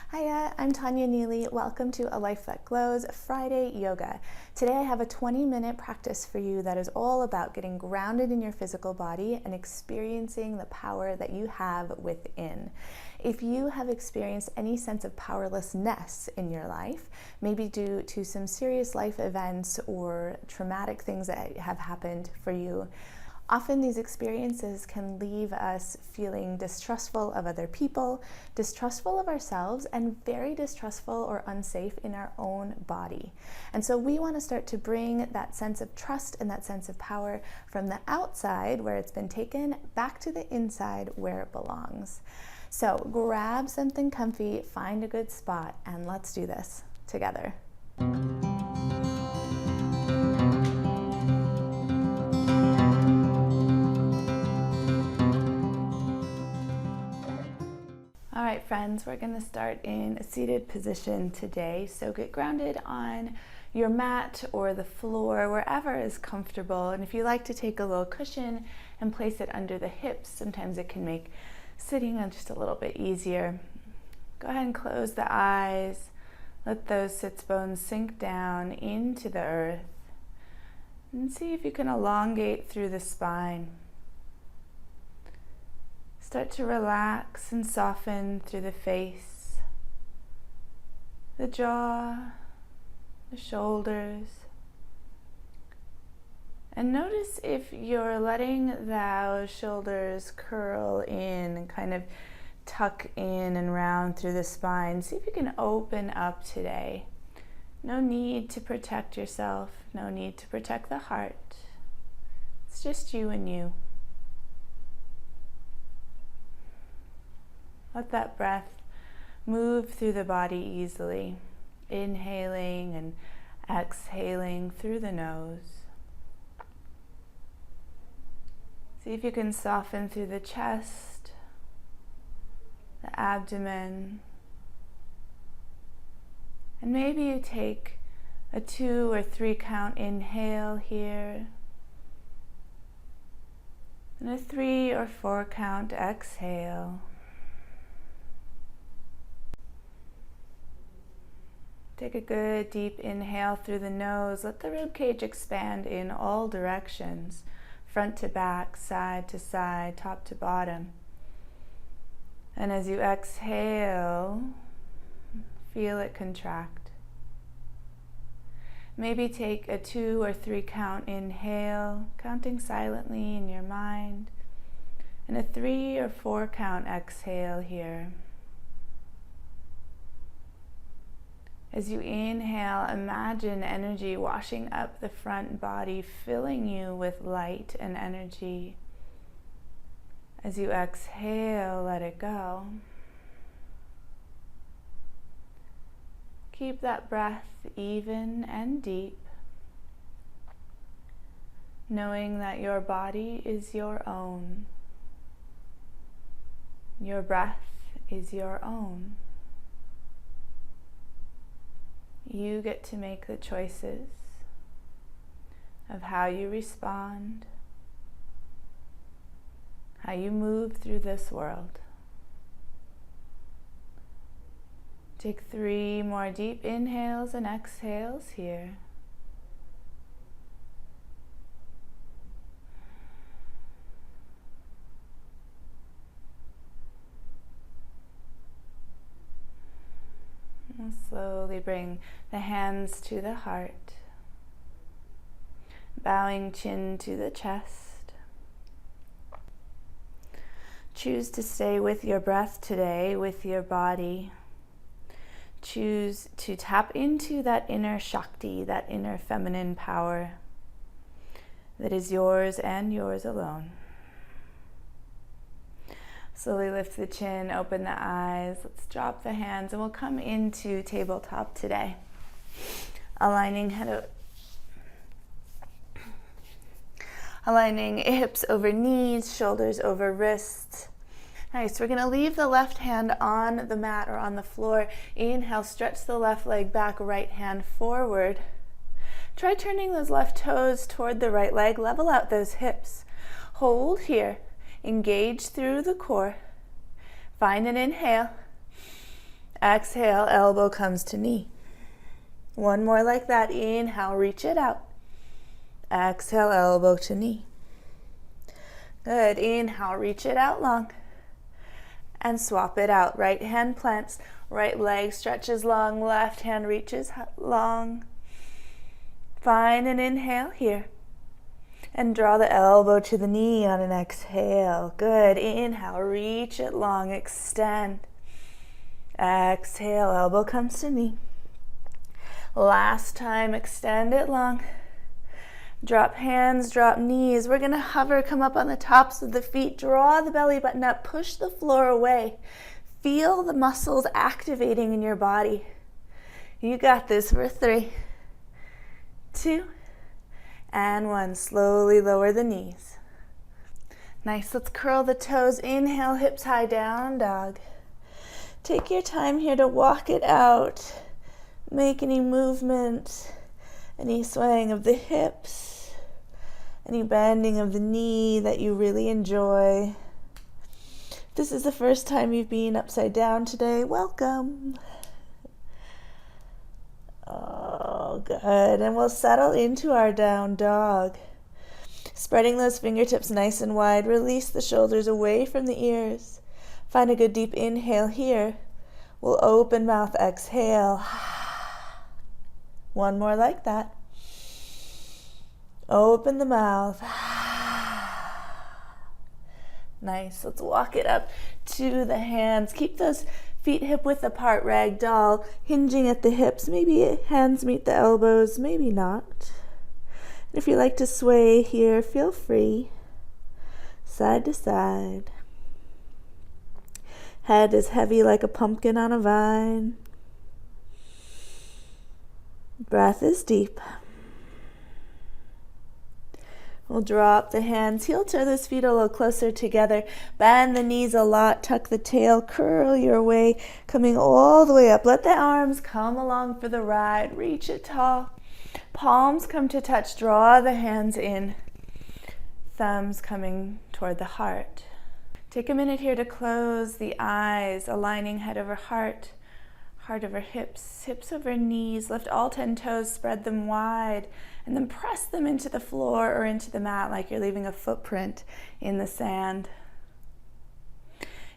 Hiya, I'm Tanya Neely. Welcome to A Life That Glows Friday Yoga. Today I have a 20-minute practice for you that is all about getting grounded in your physical body and experiencing the power that you have within. If you have experienced any sense of powerlessness in your life, maybe due to some serious life events or traumatic things that have happened for you, often these experiences can leave us feeling distrustful of other people, distrustful of ourselves, and very distrustful or unsafe in our own body. And so we want to start to bring that sense of trust and that sense of power from the outside, where it's been taken, back to the inside where it belongs. So grab something comfy, find a good spot, and let's do this together. All right, friends, we're going to start in a seated position today. So get grounded on your mat or the floor, wherever is comfortable. And if you like to take a little cushion and place it under the hips, sometimes it can make sitting on just a little bit easier. Go ahead and close the eyes. Let those sits bones sink down into the earth. And see if you can elongate through the spine. Start to relax and soften through the face, the jaw, the shoulders. And notice if you're letting those shoulders curl in and kind of tuck in and round through the spine. See if you can open up today. No need to protect yourself, no need to protect the heart. It's just you and you. Let that breath move through the body easily, inhaling and exhaling through the nose. See if you can soften through the chest, the abdomen, and maybe you take a 2 or 3 count inhale here, and a 3 or 4 count exhale. Take a good deep inhale through the nose. Let the rib cage expand in all directions, front to back, side to side, top to bottom. And as you exhale, feel it contract. Maybe take a 2 or 3 count inhale, counting silently in your mind, and a 3 or 4 count exhale here. As you inhale, imagine energy washing up the front body, filling you with light and energy. As you exhale, let it go. Keep that breath even and deep, knowing that your body is your own. Your breath is your own. You get to make the choices of how you respond, how you move through this world. Take 3 more deep inhales and exhales here. And slowly bring the hands to the heart, bowing chin to the chest. Choose to stay with your breath today, with your body. Choose to tap into that inner Shakti, that inner feminine power that is yours and yours alone. Slowly lift the chin, open the eyes. Let's drop the hands and we'll come into tabletop today. Aligning hips over knees, shoulders over wrists. Nice, we're gonna leave the left hand on the mat or on the floor. Inhale, stretch the left leg back, right hand forward. Try turning those left toes toward the right leg, level out those hips. Hold here. Engage through the core. Find an inhale. Exhale, elbow comes to knee. One more like that. Inhale, reach it out. Exhale, elbow to knee. Good. Inhale, reach it out long. And swap it out. Right hand plants, right leg stretches long, left hand reaches long. Find an inhale here. And draw the elbow to the knee on an exhale. Good. Inhale, reach it long, extend. Exhale, elbow comes to knee. Last time, extend it long. Drop hands, drop knees. We're going to hover, come up on the tops of the feet. Draw the belly button up, push the floor away. Feel the muscles activating in your body. You got this for 3, 2, and 1. Slowly lower the knees. Nice. Let's curl the toes. Inhale, hips high, down dog. Take your time here to walk it out. Make any movement, any swaying of the hips, any bending of the knee that you really enjoy. If this is the first time you've been upside down today, welcome. Oh, good. And we'll settle into our down dog. Spreading those fingertips nice and wide. Release the shoulders away from the ears. Find a good deep inhale here. We'll open mouth, exhale. One more like that. Open the mouth. Nice. Let's walk it up to the hands. Keep those feet hip width apart, ragdoll, hinging at the hips. Maybe hands meet the elbows, maybe not. And if you like to sway here, feel free. Side to side. Head is heavy like a pumpkin on a vine. Breath is deep. We'll drop the hands, heel toe those feet a little closer together. Bend the knees a lot, tuck the tail, curl your way, coming all the way up. Let the arms come along for the ride. Reach it tall. Palms come to touch. Draw the hands in. Thumbs coming toward the heart. Take a minute here to close the eyes, aligning head over heart, heart over hips, hips over knees. Lift all 10 toes, spread them wide, and then press them into the floor or into the mat like you're leaving a footprint in the sand.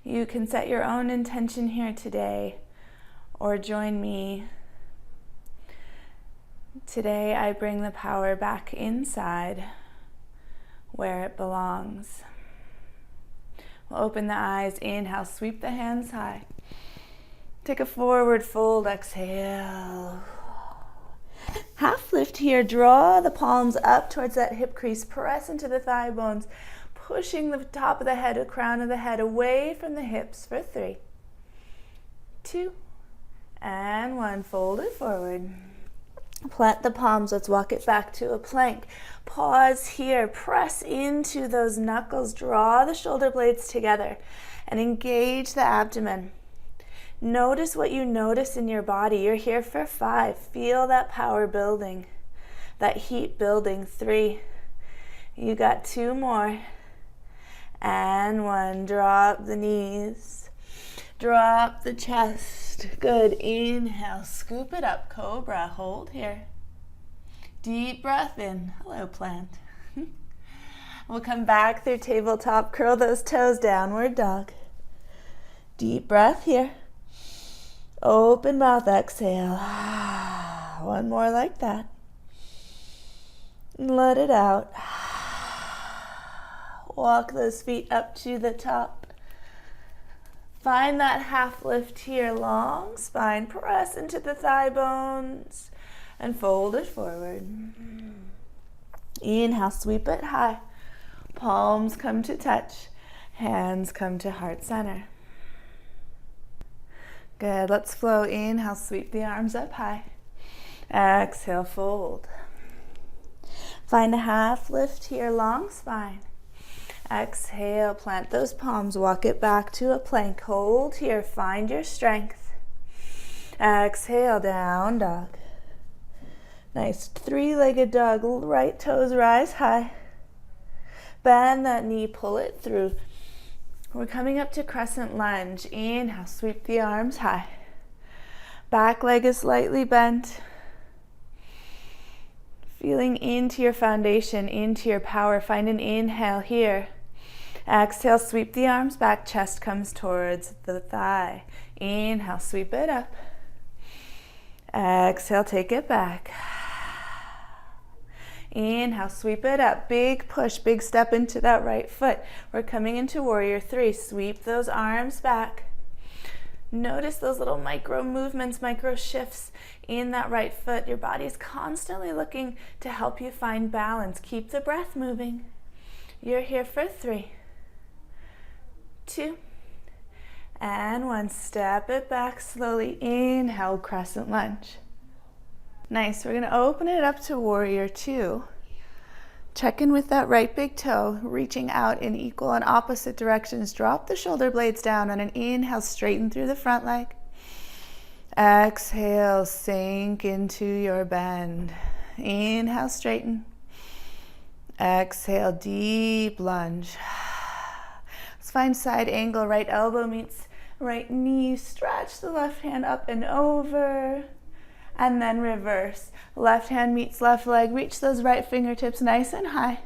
You can set your own intention here today or join me. Today I bring the power back inside where it belongs. We'll open the eyes, inhale, sweep the hands high. Take a forward fold, exhale. Half lift here, draw the palms up towards that hip crease, press into the thigh bones, pushing the top of the head, the crown of the head away from the hips for 3, 2, and 1. Fold it forward. Plant the palms, let's walk it back to a plank. Pause here, press into those knuckles, draw the shoulder blades together and engage the abdomen. Notice what you notice in your body. You're here for 5. Feel that power building, that heat building. 3. You got 2 more. And 1. Drop the knees. Drop the chest. Good. Inhale. Scoop it up. Cobra. Hold here. Deep breath in. Hello, plant. We'll come back through tabletop. Curl those toes. Downward dog. Deep breath here. Open mouth, exhale. 1 more like that. Let it out. Walk those feet up to the top. Find that half lift here. Long spine. Press into the thigh bones and fold it forward. Inhale, sweep it high. Palms come to touch. Hands come to heart center. Good. Let's flow. Inhale, sweep the arms up high. Exhale, fold. Find a half lift here, long spine. Exhale, plant those palms, walk it back to a plank. Hold here, find your strength. Exhale, down dog. Nice 3-legged dog. Right toes rise high. Bend that knee, pull it through. We're coming up to crescent lunge. Inhale, sweep the arms high. Back leg is slightly bent. Feeling into your foundation, into your power. Find an inhale here. Exhale, sweep the arms back. Chest comes towards the thigh. Inhale, sweep it up. Exhale, take it back. Inhale, sweep it up. Big push, big step into that right foot. We're coming into warrior three. Sweep those arms back. Notice those little micro movements, micro shifts in that right foot. Your body's constantly looking to help you find balance. Keep the breath moving. You're here for 3, 2, and 1. Step it back slowly. Inhale, crescent lunge. Nice. We're going to open it up to warrior 2. Check in with that right big toe, reaching out in equal and opposite directions. Drop the shoulder blades down on an inhale, straighten through the front leg. Exhale, sink into your bend. Inhale, straighten. Exhale, deep lunge. Let's find side angle. Right elbow meets right knee. Stretch the left hand up and over. And then reverse. Left hand meets left leg. Reach those right fingertips nice and high.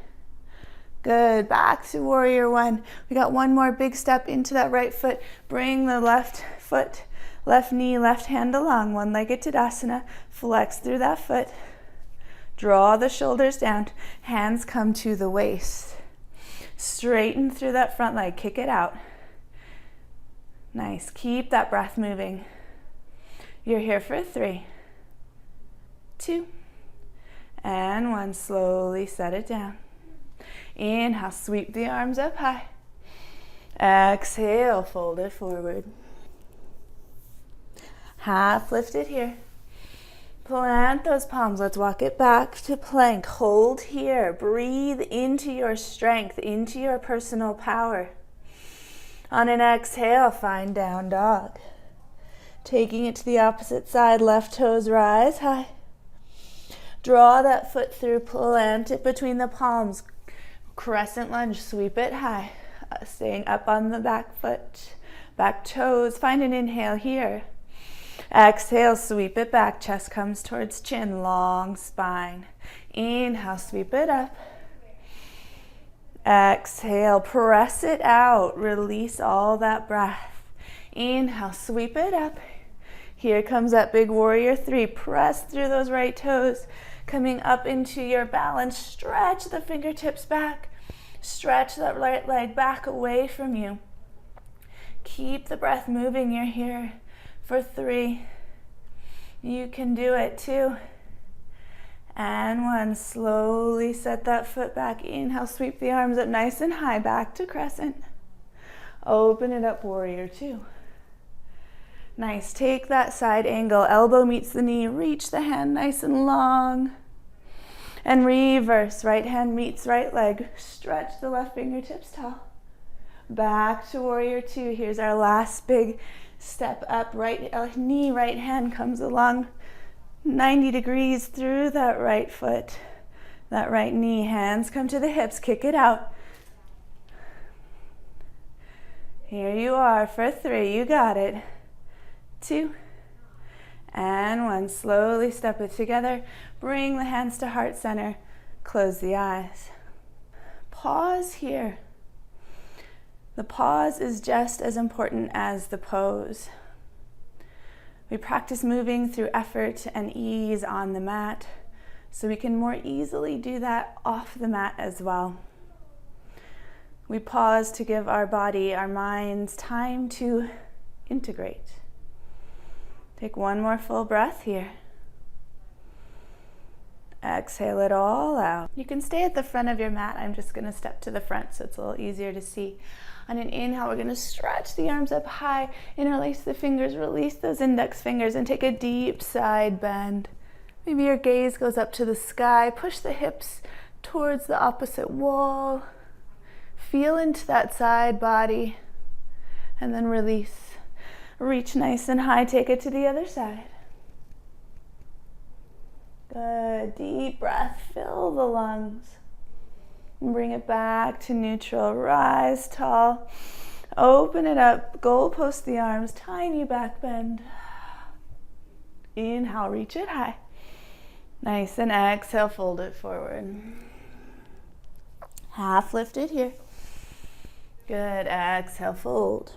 Good. Back to warrior 1. We got one more big step into that right foot. Bring the left foot, left knee, left hand along. One-legged Tadasana. Flex through that foot. Draw the shoulders down. Hands come to the waist. Straighten through that front leg. Kick it out. Nice. Keep that breath moving. You're here for 3, 2, and 1. Slowly set it down. Inhale, sweep the arms up high. Exhale, fold it forward. Half lifted here. Plant those palms. Let's walk it back to plank. Hold here. Breathe into your strength, into your personal power. On an exhale, find down dog. Taking it to the opposite side, left toes rise high. Draw that foot through, plant it between the palms. Crescent lunge, sweep it high. Staying up on the back foot, back toes. Find an inhale here. Exhale, sweep it back. Chest comes towards chin, long spine. Inhale, sweep it up. Exhale, press it out. Release all that breath. Inhale, sweep it up. Here comes that big warrior 3. Press through those right toes. Coming up into your balance. Stretch the fingertips back. Stretch that right leg back away from you. Keep the breath moving. You're here for 3. You can do it. 2 and 1. Slowly set that foot back. Inhale, sweep the arms up nice and high. Back to crescent. Open it up, warrior 2. Nice. Take that side angle. Elbow meets the knee. Reach the hand nice and long. And reverse. Right hand meets right leg. Stretch the left fingertips tall. Back to warrior 2. Here's our last big step up. Right knee, right hand comes along 90 degrees through that right foot. That right knee. Hands come to the hips. Kick it out. Here you are for 3. You got it. 2 and 1. Slowly step it together. Bring the hands to heart center. Close the eyes. Pause here. The pause is just as important as the pose. We practice moving through effort and ease on the mat, so we can more easily do that off the mat as well. We pause to give our body, our minds, time to integrate. Take one more full breath here. Exhale it all out. You can stay at the front of your mat. I'm just going to step to the front so it's a little easier to see. On an inhale, we're going to stretch the arms up high, interlace the fingers, release those index fingers, and take a deep side bend. Maybe your gaze goes up to the sky. Push the hips towards the opposite wall. Feel into that side body, and then release. Reach nice and high. Take it to the other side. Good. Deep breath. Fill the lungs. And bring it back to neutral. Rise tall. Open it up. Goalpost the arms. Tiny back bend. Inhale, reach it high. Nice, and exhale, fold it forward. Half lifted here. Good, exhale, fold.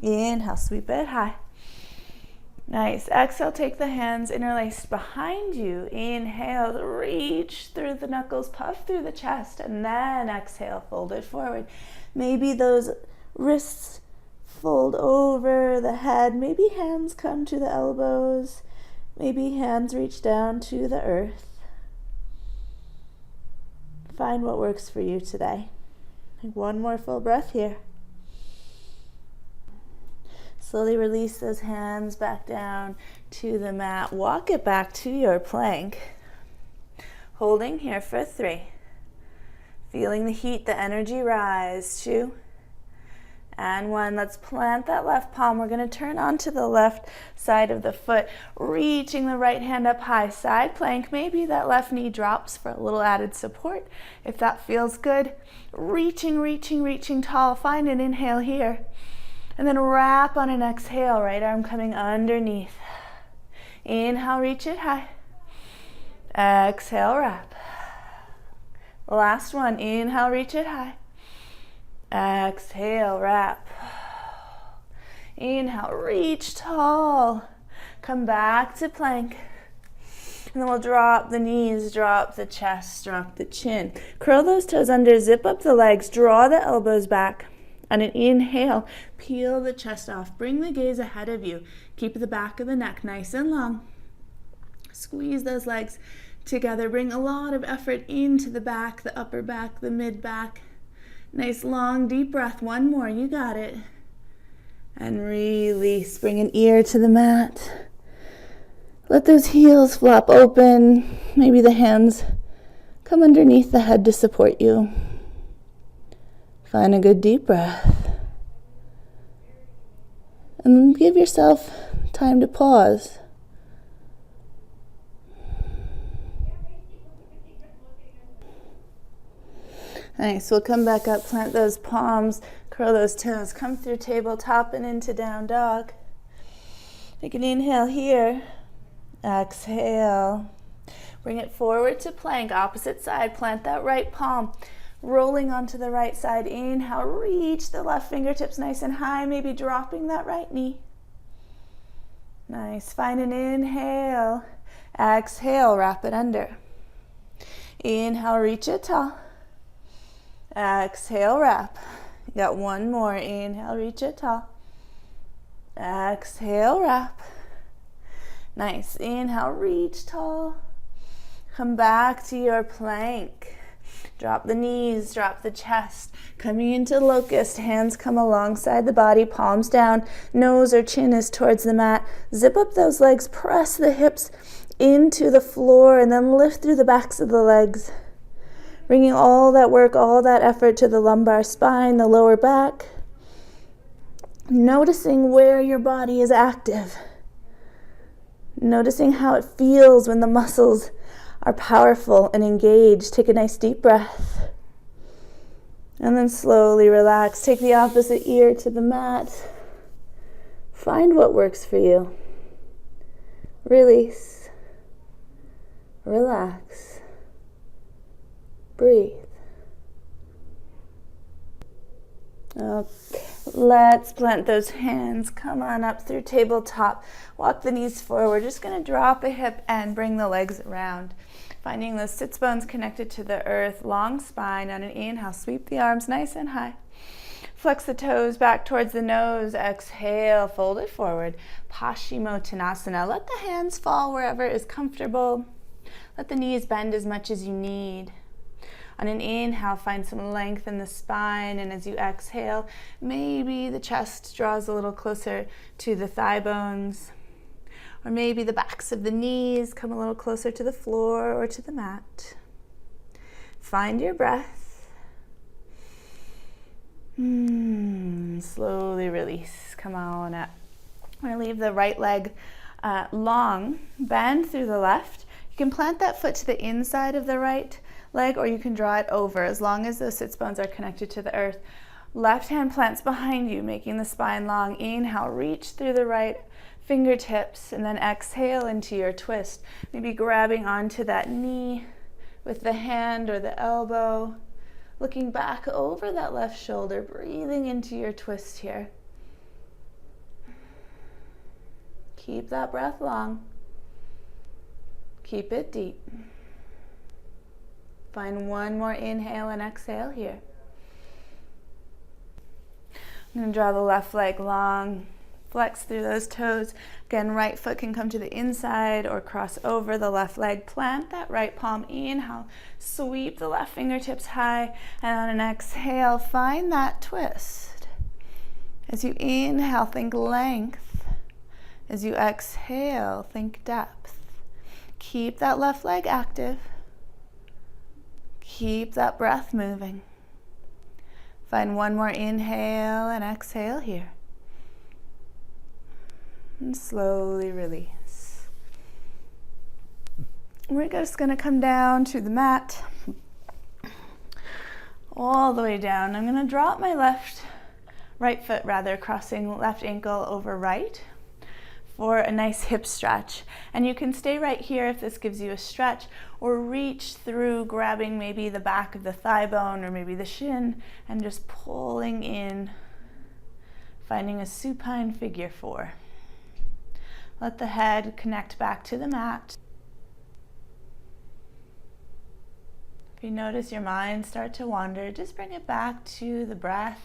Inhale, sweep it high. Nice, exhale, take the hands interlaced behind you. Inhale, reach through the knuckles, puff through the chest, and then exhale, fold it forward. Maybe those wrists fold over the head. Maybe hands come to the elbows. Maybe hands reach down to the earth. Find what works for you today. Take one more full breath here. Slowly release those hands back down to the mat. Walk it back to your plank. Holding here for 3. Feeling the heat, the energy rise. 2. And 1. Let's plant that left palm. We're going to turn onto the left side of the foot, reaching the right hand up high. Side plank. Maybe that left knee drops for a little added support. If that feels good, reaching, reaching, reaching tall. Find an inhale here. And then wrap on an exhale. Right arm coming underneath. Inhale, reach it high. Exhale, wrap. Last one. Inhale, reach it high. Exhale, wrap. Inhale, reach tall. Come back to plank. And then we'll drop the knees, drop the chest, drop the chin. Curl those toes under, zip up the legs, draw the elbows back. On an inhale, peel the chest off. Bring the gaze ahead of you. Keep the back of the neck nice and long. Squeeze those legs together. Bring a lot of effort into the back, the upper back, the mid back. Nice long deep breath. One more. You got it. And release. Bring an ear to the mat. Let those heels flop open. Maybe the hands come underneath the head to support you. Find a good deep breath. And give yourself time to pause. Nice. We'll come back up, plant those palms, curl those toes, come through tabletop and into down dog. Take an inhale here. Exhale. Bring it forward to plank, opposite side. Plant that right palm, rolling onto the right side. Inhale, reach the left fingertips nice and high, maybe dropping that right knee. Nice. Find an inhale. Exhale, wrap it under. Inhale, reach it tall. Exhale, wrap. You got one more. Inhale, reach it tall. Exhale, wrap. Nice. Inhale, reach tall. Come back to your plank. Drop the knees, drop the chest. Coming into locust, hands come alongside the body, palms down, nose or chin is towards the mat. Zip up those legs, press the hips into the floor, and then lift through the backs of the legs. Bringing all that work, all that effort to the lumbar spine, the lower back. Noticing where your body is active. Noticing how it feels when the muscles are powerful and engaged. Take a nice deep breath. And then slowly relax. Take the opposite ear to the mat. Find what works for you. Release. Relax. Breathe. Okay, let's plant those hands. Come on up through tabletop. Walk the knees forward. We're just going to drop a hip and bring the legs around. Finding those sits bones connected to the earth. Long spine. On an inhale, sweep the arms nice and high. Flex the toes back towards the nose. Exhale, fold it forward. Paschimottanasana. Let the hands fall wherever is comfortable. Let the knees bend as much as you need. On an inhale, find some length in the spine, and as you exhale, maybe the chest draws a little closer to the thigh bones, or maybe the backs of the knees come a little closer to the floor or to the mat. Find your breath. Slowly release. Come on up. We're going to leave the right leg long, bend through the left. You can plant that foot to the inside of the right leg, or you can draw it over, as long as those sits bones are connected to the earth. Left hand plants behind you, making the spine long. Inhale, reach through the right fingertips, and then exhale into your twist. Maybe grabbing onto that knee with the hand or the elbow, looking back over that left shoulder, breathing into your twist here. Keep that breath long. Keep it deep. Find one more inhale and exhale here. I'm going to draw the left leg long, flex through those toes. Again, right foot can come to the inside or cross over the left leg. Plant that right palm. Inhale, sweep the left fingertips high, and on an exhale, find that twist. As you inhale, think length. As you exhale, think depth. Keep that left leg active. Keep that breath moving. Find one more inhale and exhale here. And slowly release. We're just going to come down to the mat. All the way down. I'm going to drop my right foot, crossing left ankle over right for a nice hip stretch. And you can stay right here if this gives you a stretch, or reach through, grabbing maybe the back of the thigh bone or maybe the shin, and just pulling in, finding a supine figure 4. Let the head connect back to the mat. If you notice your mind start to wander, just bring it back to the breath.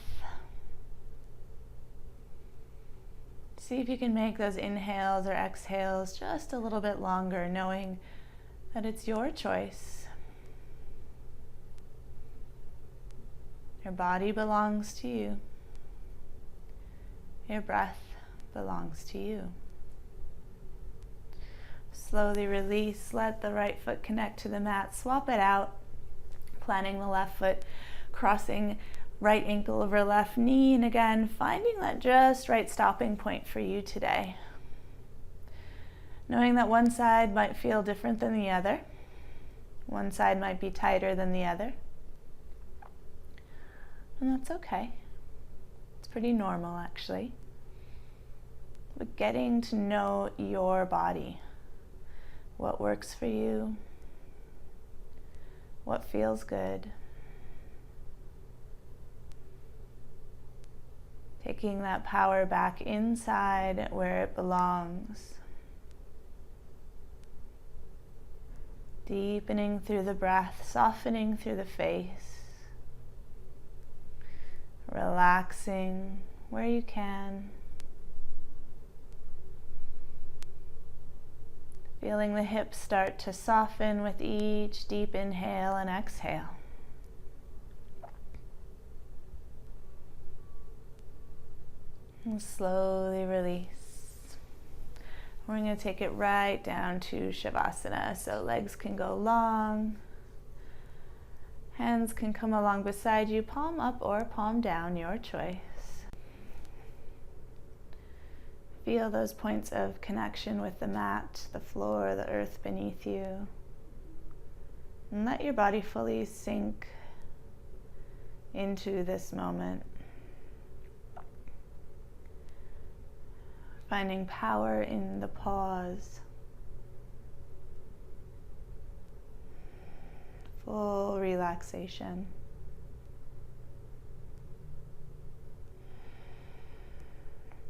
See if you can make those inhales or exhales just a little bit longer, knowing that it's your choice. Your body belongs to you. Your breath belongs to you. Slowly release, let the right foot connect to the mat, swap it out, planting the left foot, crossing right ankle over left knee, and again, finding that just right stopping point for you today. Knowing that one side might feel different than the other. One side might be tighter than the other. And that's okay. It's pretty normal, actually. But getting to know your body. What works for you? What feels good? Taking that power back inside where it belongs. Deepening through the breath, softening through the face. Relaxing where you can. Feeling the hips start to soften with each deep inhale and exhale. And slowly release. We're going to take it right down to Shavasana. So legs can go long. Hands can come along beside you, palm up or palm down, your choice. Feel those points of connection with the mat, the floor, the earth beneath you. And let your body fully sink into this moment. Finding power in the pause. Full relaxation.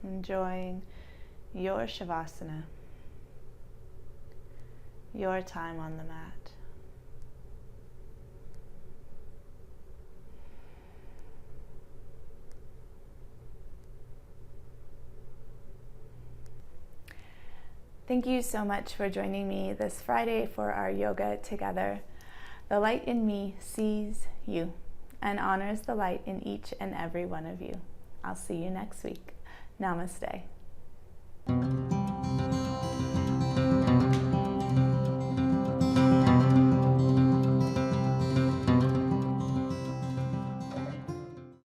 Enjoying your Shavasana, your time on the mat. Thank you so much for joining me this Friday for our yoga together. The light in me sees you and honors the light in each and every one of you. I'll see you next week. Namaste.